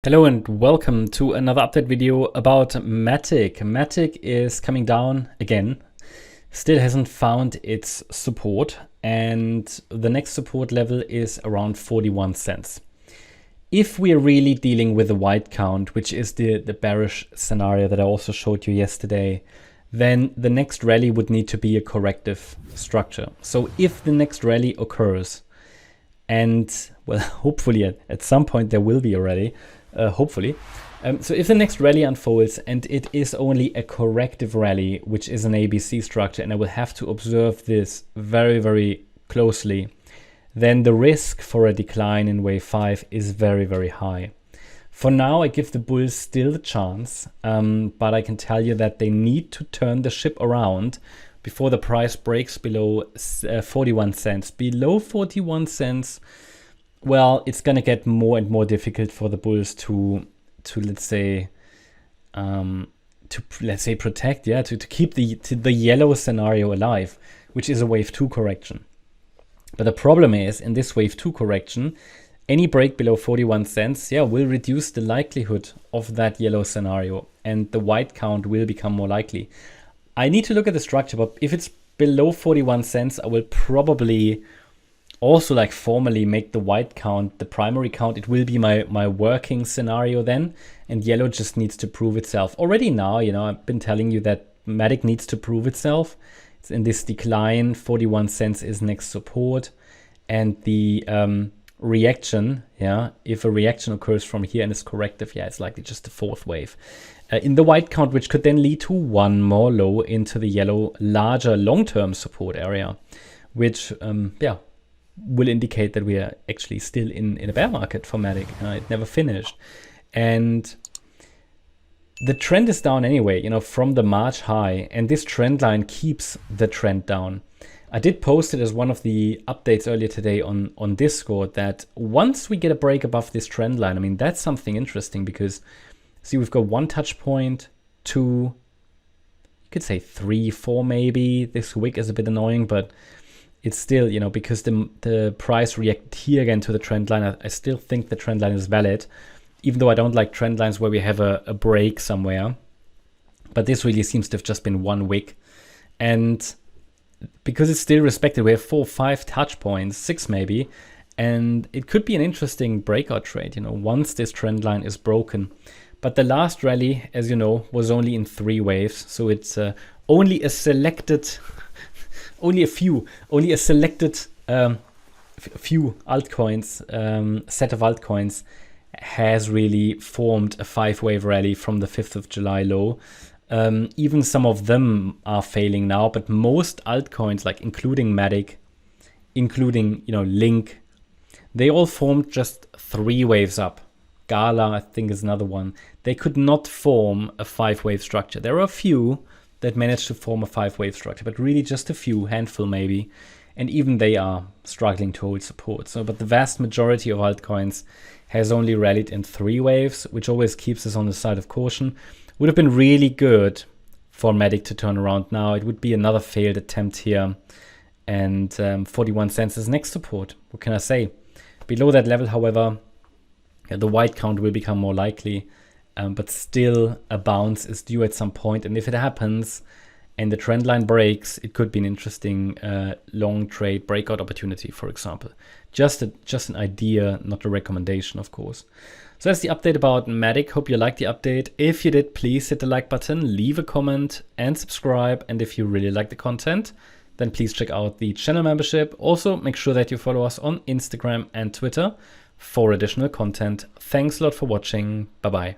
Hello and welcome to another update video about MATIC. MATIC is coming down again, still hasn't found its support, and the next support level is around 41 cents. If we're really dealing with the white count, which is the bearish scenario that I also showed you yesterday, then the next rally would need to be a corrective structure. So if the next rally occurs, and well, hopefully at some point there will be a rally, hopefully. So if the next rally unfolds and it is only a corrective rally, which is an ABC structure, and I will have to observe this very, very closely, then the risk for a decline in wave 5 is very, very high. For now, I give the bulls still the chance, but I can tell you that they need to turn the ship around before the price breaks below 41 cents. Below 41 cents, well, it's going to get more and more difficult for the bulls to let's say protect, to keep the yellow scenario alive, which is a wave 2 correction. But the problem is, in this wave 2 correction, any break below 41 cents will reduce the likelihood of that yellow scenario, and the white count will become more likely. I need to look at the structure, but if it's below 41 cents, I will probably also formally make the white count the primary count. It will be my working scenario then, and yellow just needs to prove itself. Already now, I've been telling you that MATIC needs to prove itself. It's in this decline. 41 cents is next support, and the reaction, if a reaction occurs from here and is corrective, it's likely just the fourth wave in the white count, which could then lead to one more low into the yellow larger long-term support area, which will indicate that we are actually still in a bear market for MATIC. It never finished, and the trend is down anyway, from the March high, and this trend line keeps the trend down. I did post it as one of the updates earlier today on Discord that once we get a break above this trend line, that's something interesting, because see, we've got one touch point, two, you could say 3, 4 maybe. This wick is a bit annoying, but it's still, because the price reacted here again to the trend line, I still think the trend line is valid, even though I don't like trend lines where we have a break somewhere. But this really seems to have just been one wick. And because it's still respected, we have 4, 5 touch points, 6 maybe, and it could be an interesting breakout trade, once this trend line is broken. But the last rally, as you know, was only in 3 waves, so it's only a selected few altcoins, set of altcoins has really formed a 5-wave rally from the 5th of July low. Even some of them are failing now, but most altcoins, including MATIC, including Link, they all formed just 3 waves up. Gala, I think, is another one. They could not form a 5-wave structure. There are a few that managed to form a 5-wave structure, but really just a few, handful maybe, and even they are struggling to hold support. But the vast majority of altcoins has only rallied in 3 waves, which always keeps us on the side of caution. Would have been really good for MATIC to turn around now. It would be another failed attempt here, and 41 cents is next support. What can I say? Below that level, however, the white count will become more likely. But still a bounce is due at some point, and if it happens and the trend line breaks, it could be an interesting long trade breakout opportunity, for example. Just an idea, not a recommendation, of course. So that's the update about MATIC. Hope you liked the update. If you did, please hit the like button, leave a comment and subscribe. And if you really like the content, then please check out the channel membership. Also, make sure that you follow us on Instagram and Twitter for additional content. Thanks a lot for watching. Bye-bye.